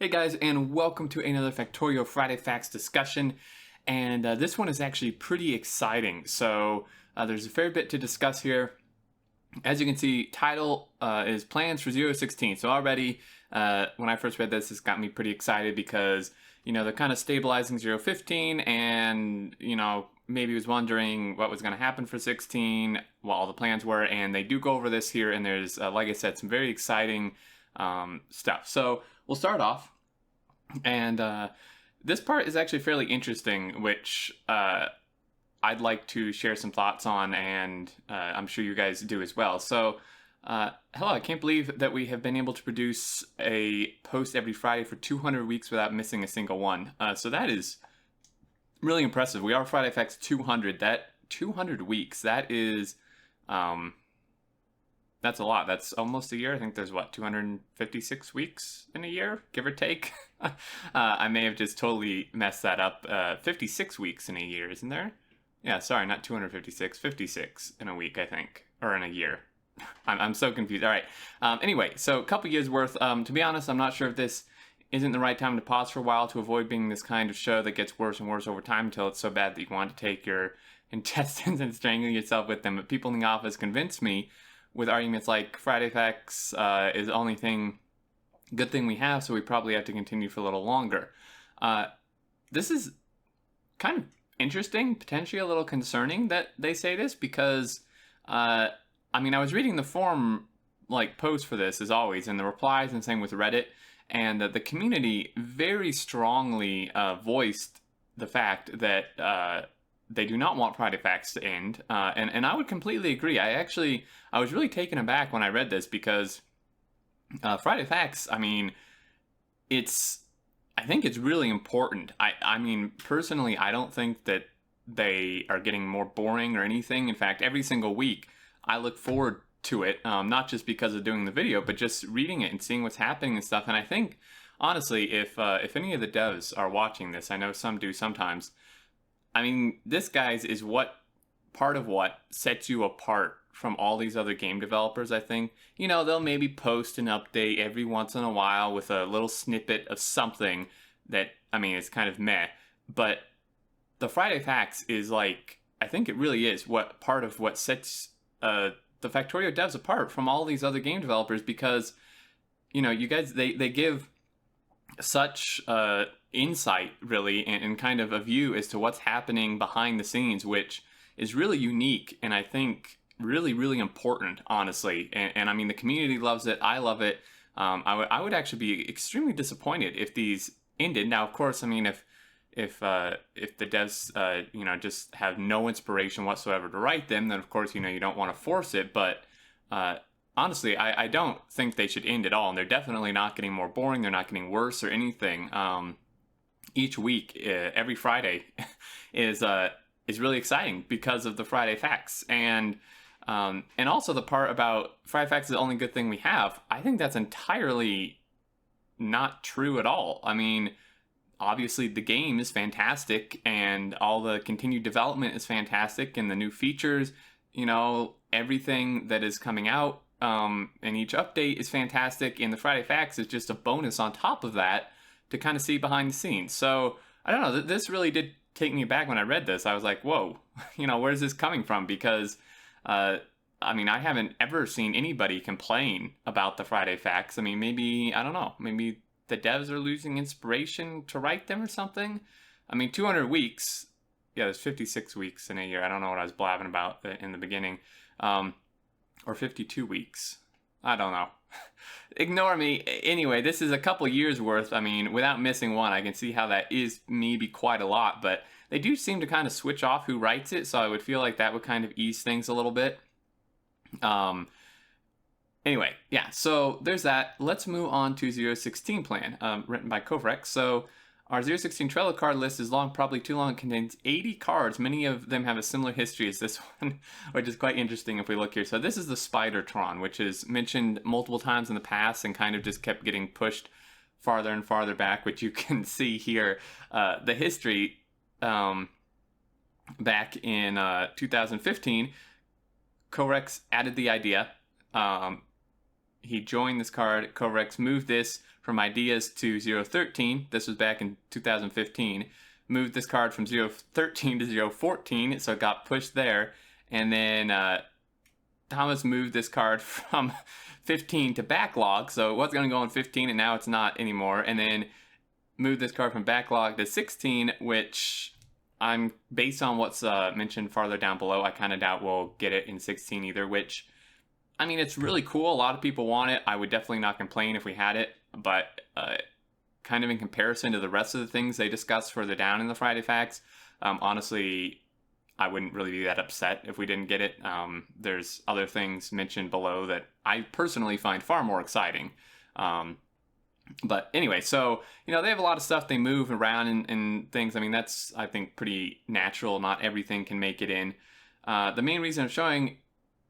Hey guys, and welcome to another Factorio Friday Facts discussion. And this one is actually pretty exciting. So there's a fair bit to discuss here. As you can see, title is Plans for 016. So already, when I first read this got me pretty excited because, they're kind of stabilizing 015 and, maybe was wondering what was going to happen for 16, what all the plans were. And they do go over this here. And there's, like I said, some very exciting stuff. So we'll start off, and this part is actually fairly interesting, which I'd like to share some thoughts on, and I'm sure you guys do as well. So, hello, I can't believe that we have been able to produce a post every Friday for 200 weeks without missing a single one. So that is really impressive. We are Friday Facts 200. That 200 weeks, that is... that's a lot. That's almost a year. I think there's, 256 weeks in a year, give or take? I may have just totally messed that up. 56 weeks in a year, isn't there? Yeah, sorry, not 256. 56 in a week, I think. Or in a year. I'm so confused. All right. Anyway, so a couple years worth. To be honest, I'm not sure if this isn't the right time to pause for a while to avoid being this kind of show that gets worse and worse over time until it's so bad that you want to take your intestines and strangle yourself with them. But people in the office convinced me with arguments like Friday Facts is the only good thing we have, so we probably have to continue for a little longer. This is kind of interesting, potentially a little concerning that they say this, because, I was reading the forum, post for this, as always, and the replies, and same with Reddit, and the community very strongly voiced the fact that they do not want Friday Facts to end, and I would completely agree. I was really taken aback when I read this, because Friday Facts, I think it's really important. Personally, I don't think that they are getting more boring or anything. In fact, every single week, I look forward to it, not just because of doing the video, but just reading it and seeing what's happening and stuff. And I think, honestly, if any of the devs are watching this, I know some do sometimes, this, guys, is part of what sets you apart from all these other game developers, I think. They'll maybe post an update every once in a while with a little snippet of something that, it's kind of meh. But the Friday Facts is I think it really is part of what sets the Factorio devs apart from all these other game developers, because, you guys, they give such insight, really, and kind of a view as to what's happening behind the scenes, which is really unique, and I think really, really important, honestly. And the community loves it. I love it. I would actually be extremely disappointed if these ended. Now, of course, if the devs, just have no inspiration whatsoever to write them, then of course, you don't want to force it. But honestly, I don't think they should end at all. And they're definitely not getting more boring. They're not getting worse or anything. Each week, every Friday, is really exciting because of the Friday Facts. And also the part about Friday Facts is the only good thing we have. I think that's entirely not true at all. Obviously the game is fantastic, and all the continued development is fantastic, and the new features, everything that is coming out, and each update is fantastic, and the Friday Facts is just a bonus on top of that to kind of see behind the scenes. So, I don't know, this really did take me back when I read this. I was like, whoa, where's this coming from? Because, I haven't ever seen anybody complain about the Friday Facts. Maybe, I don't know, maybe the devs are losing inspiration to write them or something. 200 weeks, yeah, there's 56 weeks in a year. I don't know what I was blabbing about in the beginning. Or 52 weeks. I don't know. Ignore me. Anyway, this is a couple years worth. Without missing one, I can see how that is maybe quite a lot, but they do seem to kind of switch off who writes it, so I would feel like that would kind of ease things a little bit. Anyway, yeah, so there's that. Let's move on to 016 plan, written by Kovrex. So our 016 Trello card list is long, probably too long. It contains 80 cards. Many of them have a similar history as this one, which is quite interesting if we look here. So this is the Spider-Tron, which is mentioned multiple times in the past and kind of just kept getting pushed farther and farther back, which you can see here. The history back in 2015, Kovrex added the idea. He joined this card. Kovrex moved this from ideas to 013. This was back in 2015. Moved this card from 013 to 014, so it got pushed there. And then Thomas moved this card from 15 to backlog, so it was going to go in 15, and now it's not anymore. And then moved this card from backlog to 16, which I'm, based on what's mentioned farther down below, I kind of doubt we'll get it in 16 either, which, I mean, it's really cool. A lot of people want it. I would definitely not complain if we had it, but kind of in comparison to the rest of the things they discussed further down in the Friday Facts, honestly, I wouldn't really be that upset if we didn't get it. There's other things mentioned below that I personally find far more exciting. But anyway, so, you know, they have a lot of stuff they move around and things. I mean, that's, I think, pretty natural. Not everything can make it in. The main reason I'm showing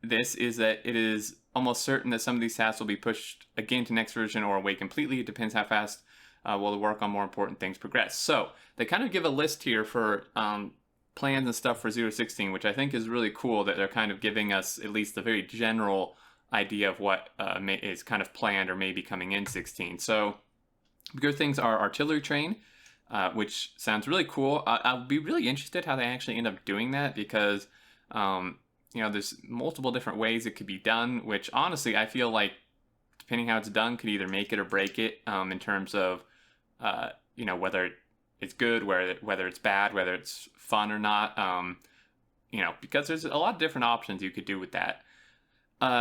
this is that it is almost certain that some of these tasks will be pushed again to next version or away completely. It depends how fast will the work on more important things progress. So they kind of give a list here for plans and stuff for 016, which I think is really cool that they're kind of giving us at least a very general idea of what is kind of planned or may be coming in 16. So good things are artillery train, which sounds really cool. I'll be really interested how they actually end up doing that, because you know, there's multiple different ways it could be done, which honestly I feel like, depending how it's done, could either make it or break it, in terms of you know, whether it's good, whether it's bad, whether it's fun or not, you know, because there's a lot of different options you could do with that.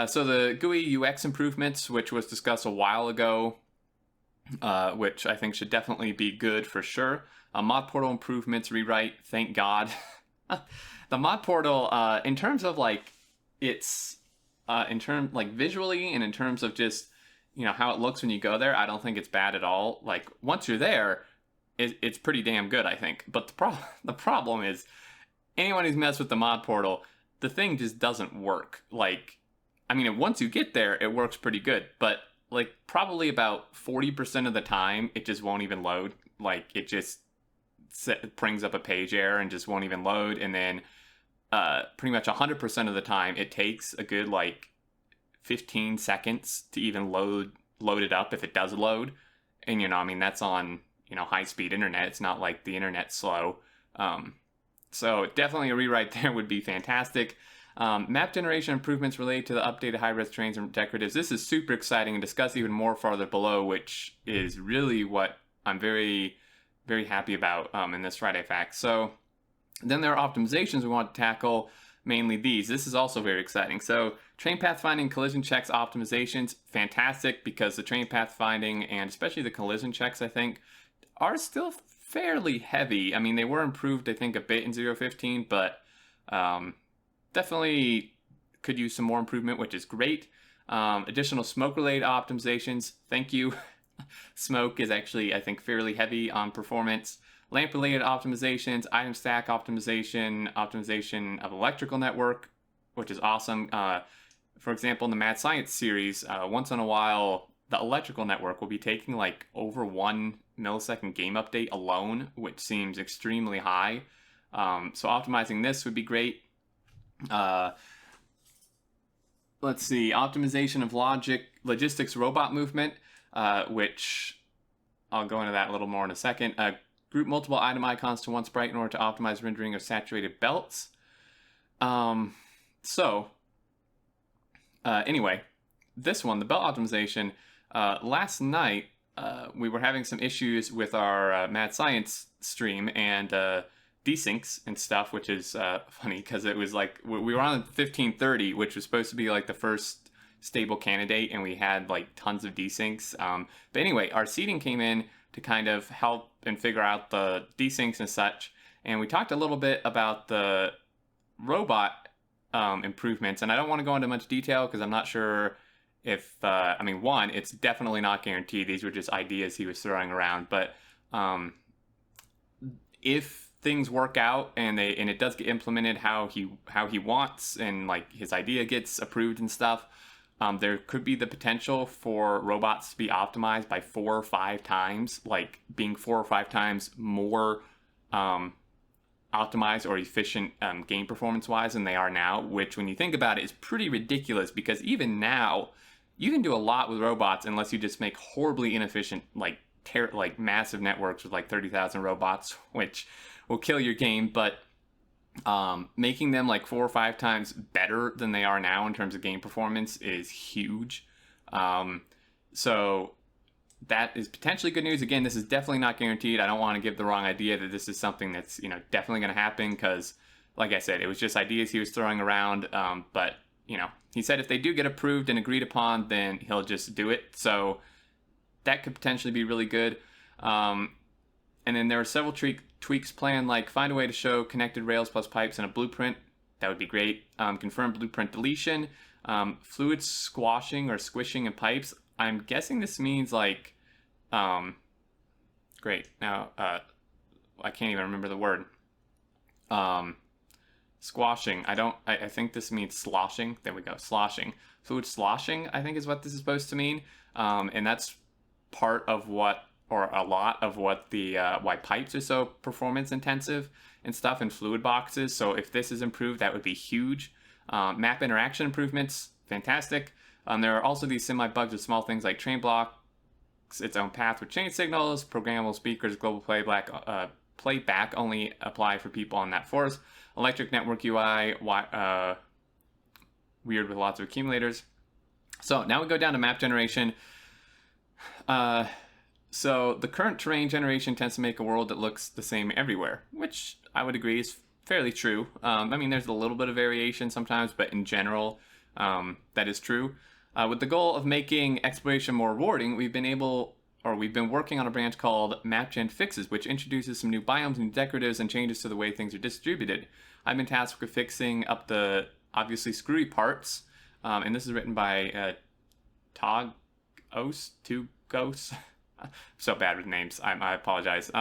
So the GUI UX improvements, which was discussed a while ago, which I think should definitely be good for sure. Mod portal improvements, rewrite, thank God. The mod portal, in terms of like it's, in terms like visually and in terms of just, you know, how it looks when you go there, I don't think it's bad at all. Like once you're there, it's pretty damn good, I think. But the problem is, anyone who's messed with the mod portal, the thing just doesn't work. Like, I mean, once you get there, it works pretty good, but like probably about 40% of the time, it just won't even load. Like it just brings up a page error and just won't even load. And then pretty much 100% of the time, it takes a good like 15 seconds to even load it up if it does load. And, you know, I mean, that's on, you know, high-speed internet. It's not like the internet's slow. So definitely a rewrite there would be fantastic. Map generation improvements related to the updated high-res trains and decoratives. This is super exciting and discussed even more farther below, which is really what I'm very, very happy about in this Friday Fact. So then there are optimizations we want to tackle, mainly these. This is also very exciting. So train pathfinding, collision checks, optimizations, fantastic, because the train pathfinding and especially the collision checks, I think, are still fairly heavy. I mean, they were improved, I think, a bit in 015, but definitely could use some more improvement, which is great. Additional smoke-related optimizations, thank you. Smoke is actually, I think, fairly heavy on performance. Lamp-related optimizations, item stack optimization, optimization of electrical network, which is awesome. For example, in the Mad Science series, once in a while, the electrical network will be taking like over 1 millisecond game update alone, which seems extremely high. So optimizing this would be great. Let's see, optimization of logistics robot movement, which I'll go into that a little more in a second. Group multiple item icons to one sprite in order to optimize rendering of saturated belts. Anyway, this one, the belt optimization, last night we were having some issues with our Mad Science stream and desyncs and stuff, which is funny because it was like we were on 1530, which was supposed to be like the first stable candidate, and we had like tons of desyncs. But anyway, our seeding came in to kind of help and figure out the desyncs and such, and we talked a little bit about the robot improvements, and I don't want to go into much detail because I'm not sure if I mean, one, it's definitely not guaranteed. These were just ideas he was throwing around, but if things work out and it does get implemented how he wants, and like his idea gets approved and stuff, there could be the potential for robots to be optimized by 4 or 5 times, like being 4 or 5 times more optimized or efficient game performance wise than they are now, which when you think about it is pretty ridiculous, because even now you can do a lot with robots unless you just make horribly inefficient, like massive networks with like 30,000 robots, which will kill your game. But making them like 4 or 5 times better than they are now in terms of game performance is huge. So that is potentially good news. Again, this is definitely not guaranteed. I don't want to give the wrong idea that this is something that's, you know, definitely going to happen, because like I said, it was just ideas he was throwing around. But, you know, he said if they do get approved and agreed upon, then he'll just do it. So that could potentially be really good. And then there are several tweaks planned, like find a way to show connected rails plus pipes in a blueprint. That would be great. Confirm blueprint deletion. Fluid squashing or squishing in pipes. I'm guessing this means like, great. Now, I can't even remember the word. Squashing. I think this means sloshing. There we go. Sloshing. Fluid sloshing, I think, is what this is supposed to mean. And that's part of what, or a lot of what the, why pipes are so performance intensive and stuff in fluid boxes. So if this is improved, that would be huge. Map interaction improvements, fantastic. There are also these semi-bugs with small things like train blocks, its own path with chain signals, programmable speakers, global playback only apply for people on that force, electric network UI, weird with lots of accumulators. So now we go down to map generation. So the current terrain generation tends to make a world that looks the same everywhere, which I would agree is fairly true. I mean, there's a little bit of variation sometimes, but in general, that is true. With the goal of making exploration more rewarding, we've been working on a branch called MapGen Fixes, which introduces some new biomes, new decoratives, and changes to the way things are distributed. I've been tasked with fixing up the obviously screwy parts, and this is written by Tugos. So bad with names. I apologize.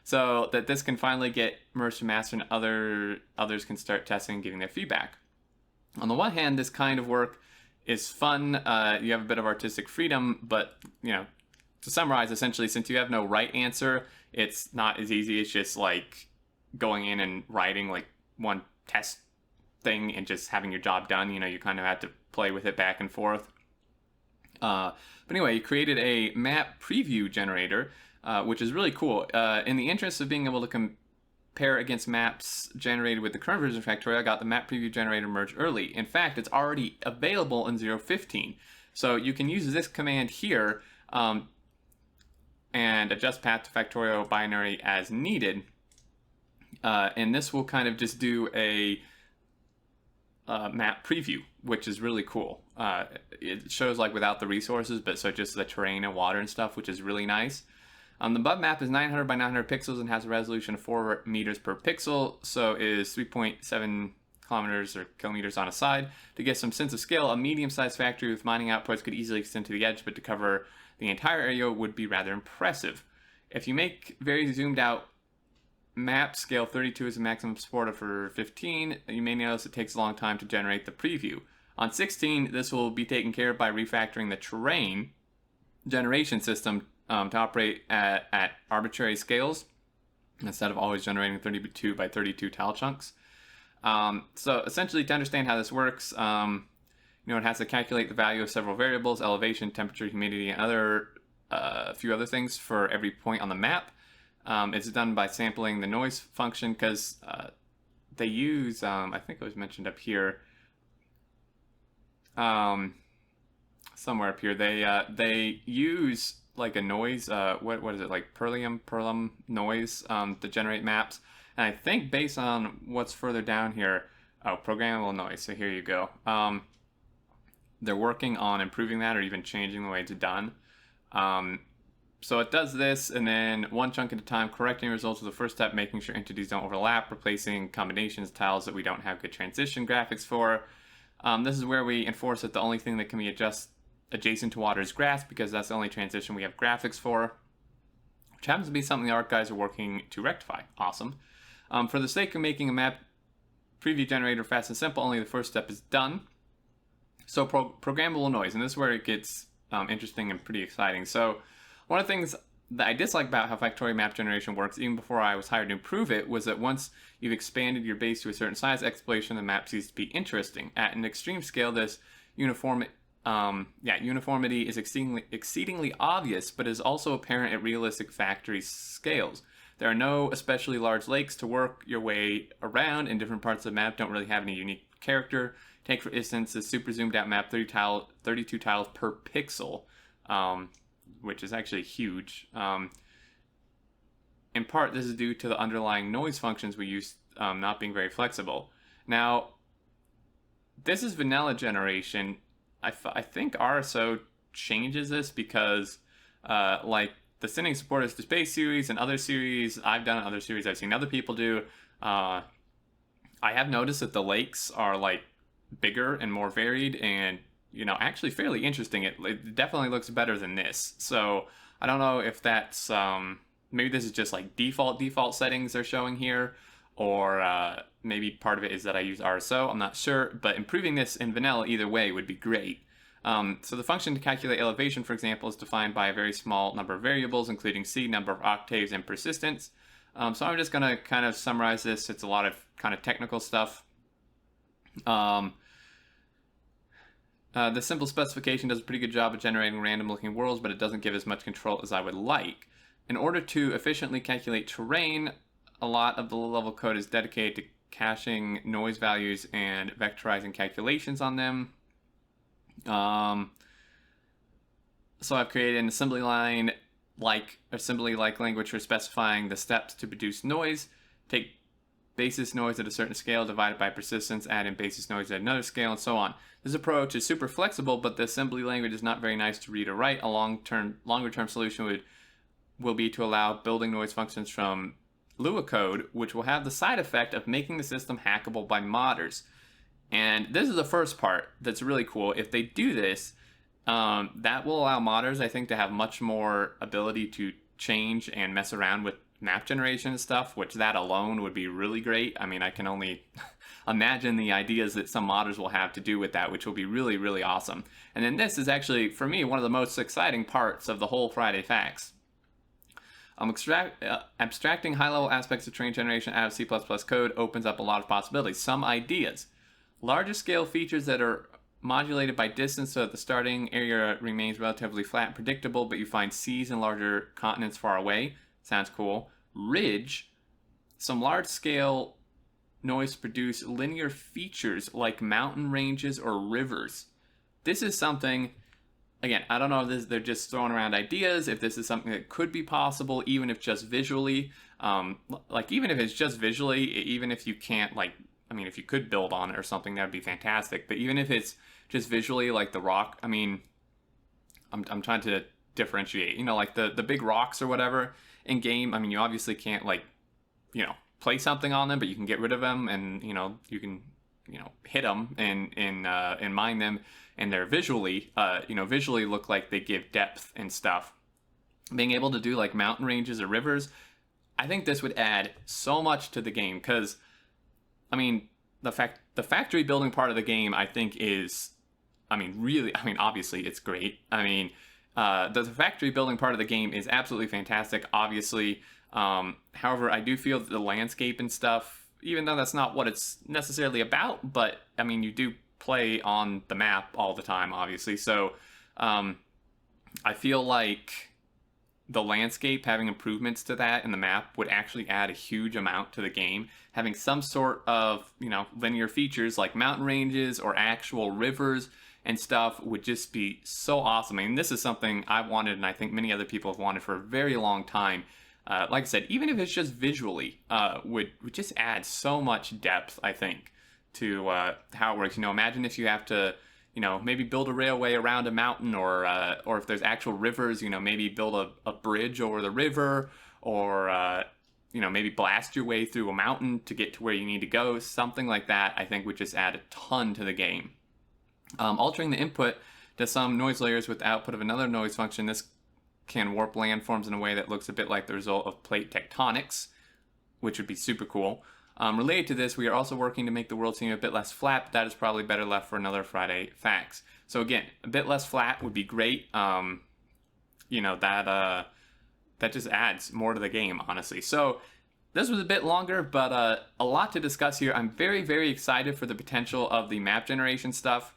So that this can finally get merged to master, and others can start testing and giving their feedback. On the one hand, this kind of work is fun. You have a bit of artistic freedom, but, you know, to summarize, essentially, since you have no right answer, it's not as easy as just like going in and writing like one test thing and just having your job done. You know, you kind of have to play with it back and forth. But anyway, you created a map preview generator, which is really cool. In the interest of being able to compare against maps generated with the current version of Factorio, I got the map preview generator merged early. In fact, it's already available in 0.15. So you can use this command here and adjust path to Factorio binary as needed. And this will kind of just do a map preview, which is really cool. It shows like without the resources, but so just the terrain and water and stuff, which is really nice. The above map is 900 by 900 pixels and has a resolution of 4 meters per pixel, so is 3.7 kilometers or kilometers on a side. To get some sense of scale, a medium-sized factory with mining outputs could easily extend to the edge, but to cover the entire area would be rather impressive. If you make very zoomed out map, scale 32 is the maximum supported for 15, you may notice it takes a long time to generate the preview. On 16, this will be taken care of by refactoring the terrain generation system to operate at arbitrary scales instead of always generating 32 by 32 tile chunks. So essentially, to understand how this works, you know, it has to calculate the value of several variables: elevation, temperature, humidity, and a few other things for every point on the map. It's done by sampling the noise function, because they use, I think it was mentioned up here, somewhere up here, they use like a noise, what is it, like Perlum noise to generate maps. And I think based on what's further down here, programmable noise, so here you go. They're working on improving that or even changing the way it's done. So it does this, and then one chunk at a time, correcting results is the first step, making sure entities don't overlap, replacing combinations, tiles that we don't have good transition graphics for. This is where we enforce that the only thing that can be adjacent to water is grass, because that's the only transition we have graphics for, which happens to be something the art guys are working to rectify. Awesome. For the sake of making a map preview generator fast and simple, only the first step is done. So programmable noise, and this is where it gets interesting and pretty exciting. So one of the things that I dislike about how Factorio map generation works, even before I was hired to improve it, was that once you've expanded your base to a certain size, exploration of the map ceases to be interesting. At an extreme scale, this Yeah, uniformity is exceedingly obvious, but is also apparent at realistic factory scales. There are no especially large lakes to work your way around, and different parts of the map don't really have any unique character. Take, for instance, the super zoomed out map, 32 tiles per pixel, which is actually huge. In part, this is due to the underlying noise functions we use not being very flexible. Now, this is vanilla generation. I think RSO changes this because, like, the sending supporters to Space series and other series, I've done other series I've seen other people do, I have noticed that the lakes are, like, bigger and more varied and, you know, actually fairly interesting. It definitely looks better than this. So, I don't know if that's, maybe this is just, like, default settings they're showing here, or maybe part of it is that I use RSO, I'm not sure, but improving this in vanilla either way would be great. So the function to calculate elevation, for example, is defined by a very small number of variables, including C, number of octaves, and persistence. So I'm just going to kind of summarize this. It's a lot of kind of technical stuff. The simple specification does a pretty good job of generating random-looking worlds, but it doesn't give as much control as I would like. In order to efficiently calculate terrain, a lot of the low-level code is dedicated to caching noise values and vectorizing calculations on them. So I've created an assembly like language for specifying the steps to produce noise. Take basis noise at a certain scale, divide it by persistence, add in basis noise at another scale, and so on. This approach is super flexible, but the assembly language is not very nice to read or write. A longer term solution will be to allow building noise functions from Lua code, which will have the side effect of making the system hackable by modders. And this is the first part that's really cool. If they do this, that will allow modders, I think, to have much more ability to change and mess around with map generation and stuff, which that alone would be really great. I mean, I can only imagine the ideas that some modders will have to do with that, which will be really, really awesome. And then this is actually, for me, one of the most exciting parts of the whole Friday Facts. Abstracting high-level aspects of terrain generation out of C++ code opens up a lot of possibilities. Some ideas. Larger scale features that are modulated by distance so that the starting area remains relatively flat and predictable, but you find seas and larger continents far away. Sounds cool. Ridge. Some large scale noise produce linear features like mountain ranges or rivers. This is something, again, I don't know if they're just throwing around ideas, if this is something that could be possible, even if just visually. Like, even if it's just visually, even if you can't, like, I mean, if you could build on it or something, that'd be fantastic. But even if it's just visually, like the rock, I mean, I'm trying to differentiate, you know, like the big rocks or whatever in game. I mean, you obviously can't, like, you know, play something on them, but you can get rid of them, and, you know, you can, you know, hit them and mine them, and they're visually, you know, visually look like they give depth and stuff. Being able to do like mountain ranges or rivers, I think this would add so much to the game, because I mean, the factory building part of the game, I think, is, I mean, really, I mean, obviously, it's great. I mean, the factory building part of the game is absolutely fantastic, obviously. However, I do feel that the landscape and stuff, even though that's not what it's necessarily about, but, I mean, you do play on the map all the time, obviously. So, I feel like the landscape, having improvements to that in the map, would actually add a huge amount to the game. Having some sort of, you know, linear features like mountain ranges or actual rivers and stuff would just be so awesome. I mean, this is something I wanted, and I think many other people have wanted for a very long time. Like I said, even if it's just visually, would just add so much depth, I think, to how it works. You know, imagine if you have to, you know, maybe build a railway around a mountain, or if there's actual rivers, you know, maybe build a bridge over the river, or, you know, maybe blast your way through a mountain to get to where you need to go. Something like that, I think, would just add a ton to the game. Altering the input to some noise layers with the output of another noise function, this can warp landforms in a way that looks a bit like the result of plate tectonics, which would be super cool. Related to this, we are also working to make the world seem a bit less flat, but that is probably better left for another Friday Facts. So again, a bit less flat would be great. You know, that just adds more to the game, honestly. So this was a bit longer, but a lot to discuss here. I'm very, very excited for the potential of the map generation stuff.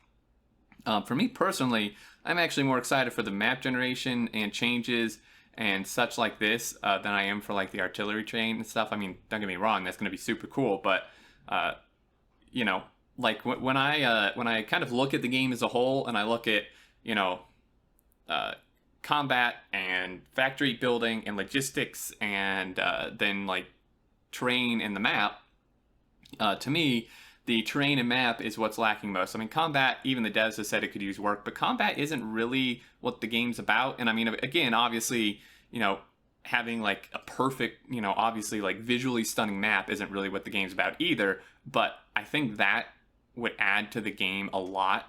For me personally, I'm actually more excited for the map generation and changes and such like this than I am for like the artillery train and stuff. I mean, don't get me wrong, that's going to be super cool, but you know, like when I kind of look at the game as a whole and I look at, you know, combat and factory building and logistics and then like terrain and the map, to me, the terrain and map is what's lacking most. I mean, combat, even the devs have said it could use work, but combat isn't really what the game's about. And I mean, again, obviously, you know, having like a perfect, you know, obviously like visually stunning map isn't really what the game's about either. But I think that would add to the game a lot,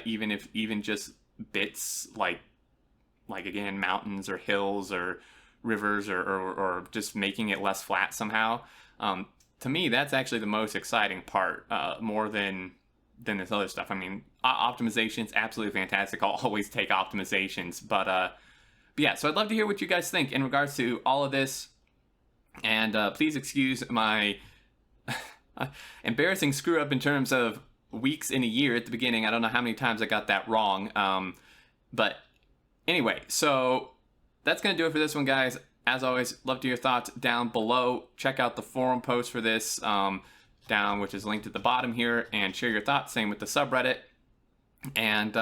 even just bits like again, mountains or hills or rivers or just making it less flat somehow. To me, that's actually the most exciting part, more than this other stuff. I mean, optimization's absolutely fantastic. I'll always take optimizations, but yeah. So I'd love to hear what you guys think in regards to all of this, and please excuse my embarrassing screw up in terms of weeks in a year at the beginning. I don't know how many times I got that wrong, but anyway, so that's gonna do it for this one, guys. As always, love to hear your thoughts down below. Check out the forum post for this down, which is linked at the bottom here, and share your thoughts. Same with the subreddit. And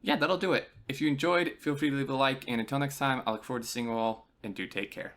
yeah, that'll do it. If you enjoyed, feel free to leave a like. And until next time, I look forward to seeing you all, and do take care.